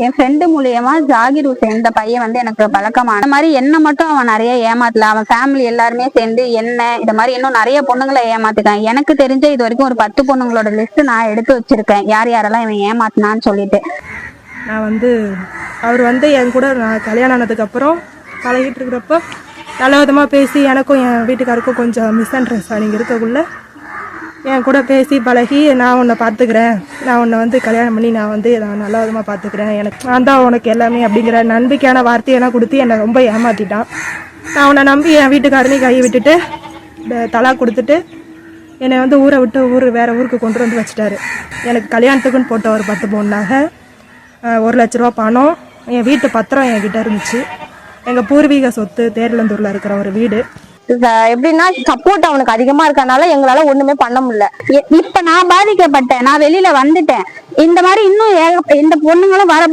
என் friend மூலியமா Zakir Hussein இந்த பையன் எனக்கு பழக்கமான அந்த மாதிரி என்ன மட்டும் அவன் நிறைய ஏமாத்தல. அவன் ஃபேமிலி எல்லாருமே சேர்ந்து என்ன இந்த மாதிரி இன்னும் நிறைய பொண்ணுங்களை ஏமாத்திட்டான். எனக்கு தெரிஞ்ச இது வரைக்கும் ஒரு 10 பொண்ணுங்களோட லிஸ்ட் நான் எடுத்து வச்சிருக்கேன், யார் யாரெல்லாம் இவன் ஏமாத்தினான்னு சொல்லிட்டு. நான் அவர் என் கூட நான் கல்யாணம் ஆனதுக்கு அப்புறம் பழகிட்டு இருக்கிறப்போ நல்ல விதமாக பேசி எனக்கும் என் வீட்டுக்காருக்கும் கொஞ்சம் மிஸ் அண்டர்ஸ்டாண்டிங் இருக்கக்குள்ள என் கூட பேசி பழகி நான் உன்னை பார்த்துக்கிறேன், நான் உன்னை கல்யாணம் பண்ணி நான் நல்ல விதமாக பார்த்துக்கிறேன், நான் தான் உனக்கு எல்லாமே அப்படிங்கிற நம்பிக்கையான வார்த்தையெல்லாம் கொடுத்து என்னை ரொம்ப ஏமாற்றிட்டான். நான் உன்னை நம்பி என் வீட்டுக்காரனையும் கை விட்டுட்டு தலாக் கொடுத்துட்டு என்னை ஊரை விட்டு வேறு ஊருக்கு கொண்டு வந்து வச்சுட்டாரு. எனக்கு கல்யாணத்துக்குன்னு போட்ட ஒரு 10 பவுன் 1 லட்ச ரூபா பணம், என் வீட்டு பத்திரம் என்கிட்ட இருந்துச்சு. எங்கள் பூர்வீக சொத்து தேர்லந்தூரில் இருக்கிற ஒரு வீடு. எப்படின்னா சப்போர்ட் அவனுக்கு அதிகமா இருக்கனால எங்களால ஒண்ணுமே பண்ண முடியல. இப்ப நான் பாதிக்கப்பட்டேன், நான் வெளியில வந்துட்டேன். இந்த மாதிரி இன்னும் இந்த பொண்ணுங்களும் வர